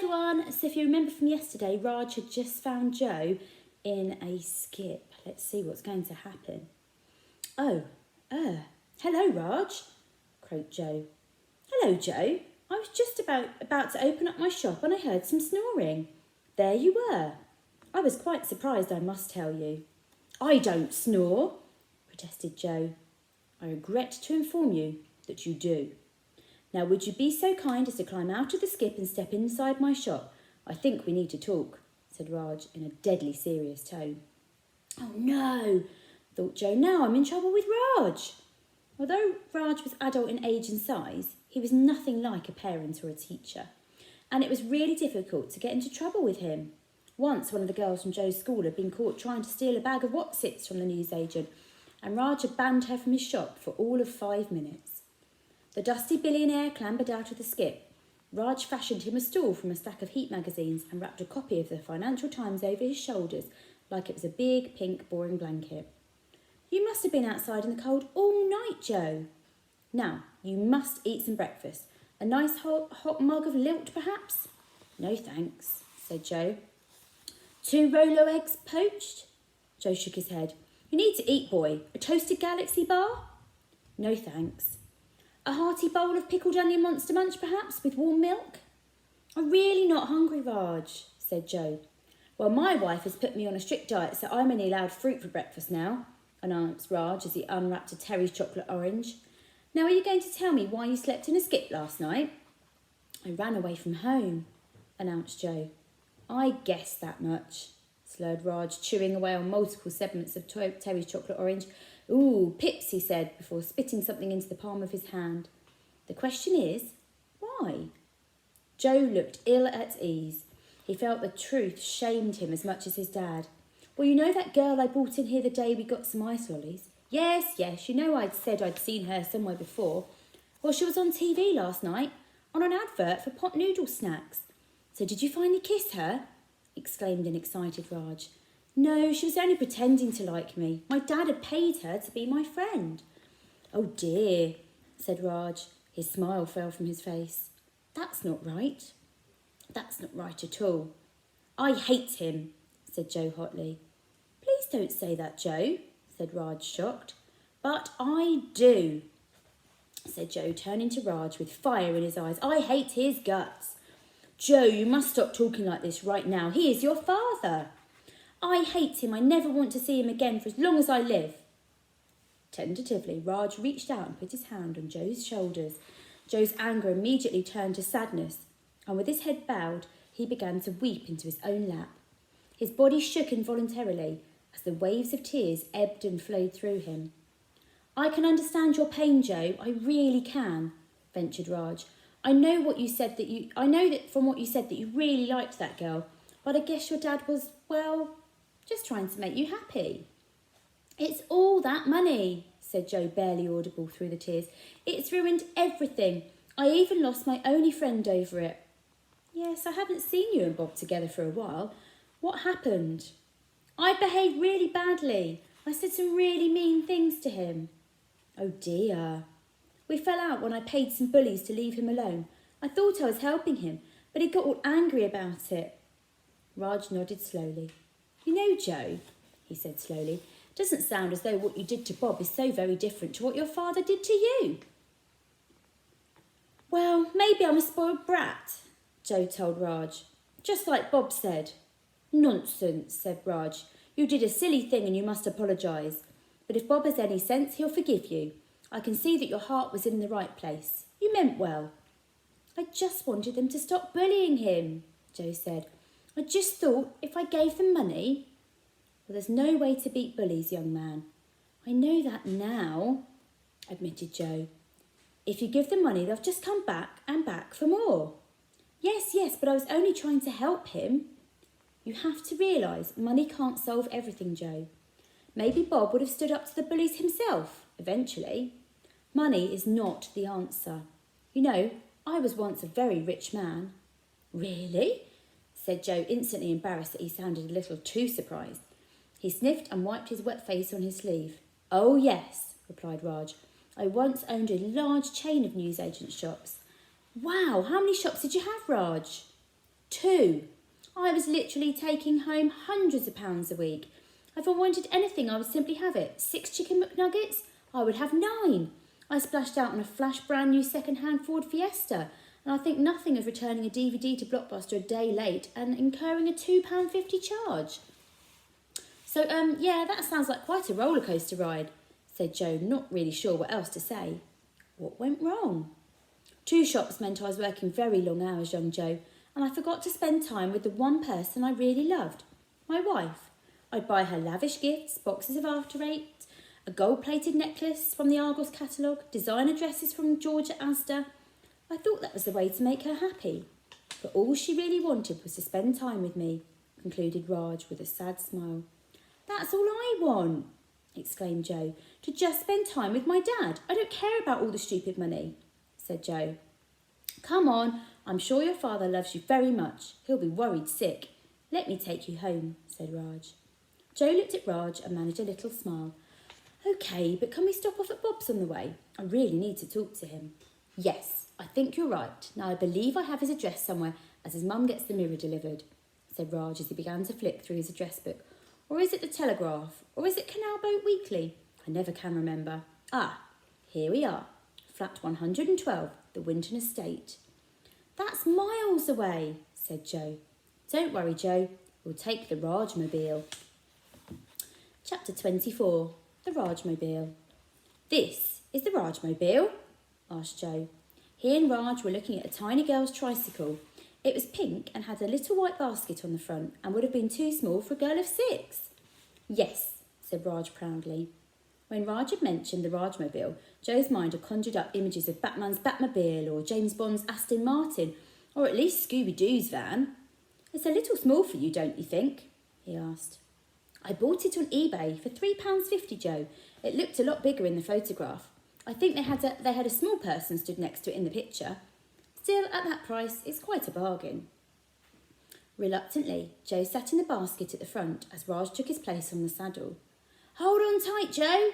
everyone, so if you remember from yesterday, Raj had just found Joe in a skip. Let's see what's going to happen. Hello Raj, croaked Joe. Hello Joe, I was just about to open up my shop and I heard some snoring. There you were. I was quite surprised, I must tell you. I don't snore, protested Joe. I regret to inform you that you do. Now would you be so kind as to climb out of the skip and step inside my shop? I think we need to talk, said Raj in a deadly serious tone. Oh no, thought Joe, now I'm in trouble with Raj. Although Raj was adult in age and size, he was nothing like a parent or a teacher, and it was really difficult to get into trouble with him. Once one of the girls from Joe's school had been caught trying to steal a bag of Wotsits from the newsagent, and Raj had banned her from his shop for all of 5 minutes. The dusty billionaire clambered out of the skip. Raj fashioned him a stool from a stack of Heat magazines and wrapped a copy of the Financial Times over his shoulders like it was a big, pink, boring blanket. You must have been outside in the cold all night, Joe. Now, you must eat some breakfast. A nice hot mug of lilt, perhaps? No, thanks, said Joe. 2 Rolo eggs poached? Joe shook his head. You need to eat, boy. A toasted Galaxy bar? No, thanks. A hearty bowl of pickled onion Monster Munch, perhaps, with warm milk? I'm really not hungry, Raj, said Joe. Well, my wife has put me on a strict diet, so I'm only allowed fruit for breakfast now, announced Raj as he unwrapped a Terry's chocolate orange. Now, are you going to tell me why you slept in a skip last night? I ran away from home, announced Joe. I guessed that much, slurred Raj, chewing away on multiple segments of Terry's chocolate orange. Ooh, pips, he said, before spitting something into the palm of his hand. The question is, why? Joe looked ill at ease. He felt the truth shamed him as much as his dad. Well, you know that girl I brought in here the day we got some ice lollies? Yes, you know I'd said I'd seen her somewhere before. Well, she was on TV last night, on an advert for pot noodle snacks. So did you finally kiss her? Exclaimed an excited Raj. No, she was only pretending to like me. My dad had paid her to be my friend. Oh dear, said Raj. His smile fell from his face. That's not right. That's not right at all. I hate him, said Joe hotly. Please don't say that, Joe, said Raj, shocked. But I do, said Joe, turning to Raj with fire in his eyes. I hate his guts. Joe, you must stop talking like this right now. He is your father. I hate him. I never want to see him again for as long as I live. Tentatively, Raj reached out and put his hand on Joe's shoulders. Joe's anger immediately turned to sadness, and with his head bowed, he began to weep into his own lap. His body shook involuntarily as the waves of tears ebbed and flowed through him. I can understand your pain, Joe. I really can, ventured Raj. I know that from what you said that you really liked that girl, but I guess your dad was, well, just trying to make you happy. It's all that money, said Joe, barely audible through the tears. It's ruined everything. I even lost my only friend over it. Yes, I haven't seen you and Bob together for a while. What happened? I behaved really badly. I said some really mean things to him. Oh dear. We fell out when I paid some bullies to leave him alone. I thought I was helping him, but he got all angry about it. Raj nodded slowly. You know, Joe, he said slowly, it doesn't sound as though what you did to Bob is so very different to what your father did to you. Well, maybe I'm a spoiled brat, Joe told Raj. Just like Bob said. Nonsense, said Raj. You did a silly thing and you must apologise. But if Bob has any sense, he'll forgive you. I can see that your heart was in the right place. You meant well. I just wanted them to stop bullying him, Joe said. I just thought if I gave them money... Well, there's no way to beat bullies, young man. I know that now, admitted Joe. If you give them money, they'll just come back and back for more. Yes, but I was only trying to help him. You have to realise money can't solve everything, Joe. Maybe Bob would have stood up to the bullies himself, eventually. Money is not the answer. You know, I was once a very rich man. Really? Said Joe, instantly embarrassed that he sounded a little too surprised. He sniffed and wiped his wet face on his sleeve. Oh, yes, replied Raj. I once owned a large chain of newsagent shops. Wow, how many shops did you have, Raj? 2. I was literally taking home hundreds of pounds a week. If I wanted anything, I would simply have it. 6 chicken McNuggets? I would have 9. I splashed out on a flash brand new second-hand Ford Fiesta, and I think nothing of returning a DVD to Blockbuster a day late and incurring a £2.50 charge. So, yeah, that sounds like quite a roller coaster ride, said Joe, not really sure what else to say. What went wrong? 2 shops meant I was working very long hours, young Joe, and I forgot to spend time with the one person I really loved, my wife. I'd buy her lavish gifts, boxes of After Eight, a gold-plated necklace from the Argos catalogue, designer dresses from Georgia Asda. I thought that was the way to make her happy. But all she really wanted was to spend time with me, concluded Raj with a sad smile. That's all I want, exclaimed Joe, to just spend time with my dad. I don't care about all the stupid money, said Joe. Come on, I'm sure your father loves you very much. He'll be worried sick. Let me take you home, said Raj. Joe looked at Raj and managed a little smile. OK, but can we stop off at Bob's on the way? I really need to talk to him. Yes, I think you're right. Now I believe I have his address somewhere as his mum gets the mirror delivered, said Raj as he began to flick through his address book. Or is it the Telegraph? Or is it Canal Boat Weekly? I never can remember. Ah, here we are. Flat 112, the Winton Estate. That's miles away, said Joe. Don't worry, Joe. We'll take the Rajmobile. Chapter 24. The Rajmobile. This is the Rajmobile? Asked Joe. He and Raj were looking at a tiny girl's tricycle. It was pink and had a little white basket on the front and would have been too small for a girl of 6. Yes, said Raj proudly. When Raj had mentioned the Rajmobile, Joe's mind had conjured up images of Batman's Batmobile or James Bond's Aston Martin, or at least Scooby-Doo's van. It's a little small for you, don't you think? He asked. I bought it on eBay for £3.50, Joe. It looked a lot bigger in the photograph. I think they had a small person stood next to it in the picture. Still, at that price, it's quite a bargain. Reluctantly, Joe sat in the basket at the front as Raj took his place on the saddle. Hold on tight, Joe.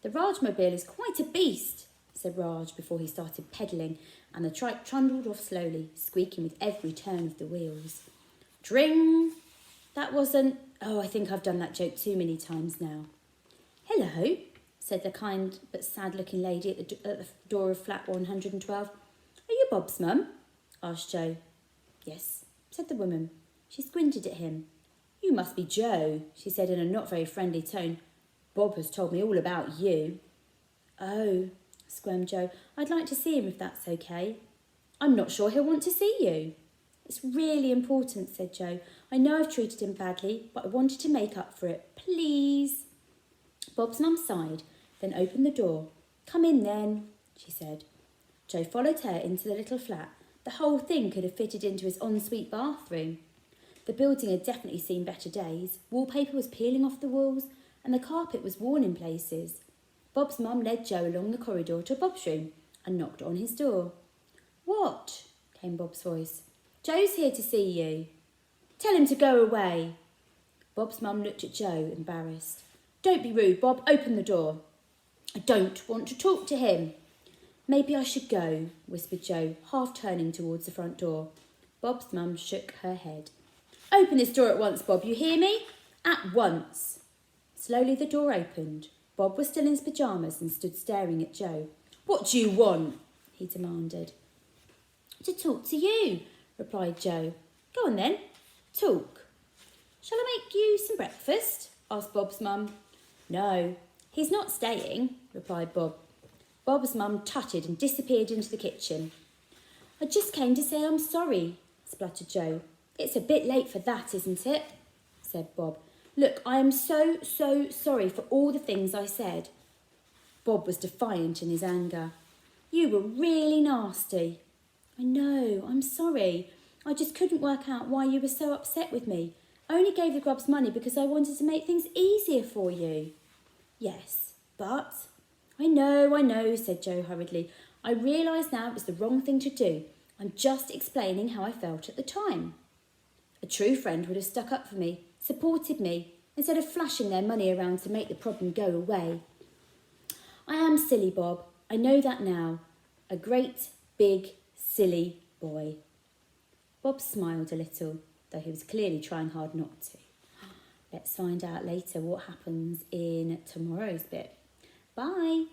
The Rajmobile is quite a beast, said Raj before he started pedalling, and the trike trundled off slowly, squeaking with every turn of the wheels. Dring! That wasn't... Oh, I think I've done that joke too many times now. Hello, said the kind but sad-looking lady at the door of flat 112. Are you Bob's mum? Asked Joe. Yes, said the woman. She squinted at him. You must be Joe, she said in a not very friendly tone. Bob has told me all about you. Oh, squirmed Joe. I'd like to see him if that's okay. I'm not sure he'll want to see you. It's really important, said Joe. I know I've treated him badly, but I wanted to make up for it. Please. Bob's mum sighed, then opened the door. Come in then, she said. Joe followed her into the little flat. The whole thing could have fitted into his ensuite bathroom. The building had definitely seen better days. Wallpaper was peeling off the walls, and the carpet was worn in places. Bob's mum led Joe along the corridor to Bob's room and knocked on his door. What? Came Bob's voice. Joe's here to see you. Tell him to go away. Bob's mum looked at Joe, embarrassed. Don't be rude, Bob. Open the door. I don't want to talk to him. Maybe I should go, whispered Joe, half turning towards the front door. Bob's mum shook her head. Open this door at once, Bob, you hear me? At once. Slowly the door opened. Bob was still in his pyjamas and stood staring at Joe. What do you want? He demanded. To talk to you, replied Joe. Go on then, talk. Shall I make you some breakfast? Asked Bob's mum. No, he's not staying, replied Bob. Bob's mum tutted and disappeared into the kitchen. I just came to say I'm sorry, spluttered Joe. It's a bit late for that, isn't it? Said Bob. Look, I am so sorry for all the things I said. Bob was defiant in his anger. You were really nasty. I know, I'm sorry. I just couldn't work out why you were so upset with me. I only gave the grubs money because I wanted to make things easier for you. Yes, but... I know, said Joe hurriedly. I realise now it was the wrong thing to do. I'm just explaining how I felt at the time. A true friend would have stuck up for me, supported me, instead of flashing their money around to make the problem go away. I am silly, Bob. I know that now. A great, big, silly boy. Bob smiled a little, though he was clearly trying hard not to. Let's find out later what happens in tomorrow's bit. Bye!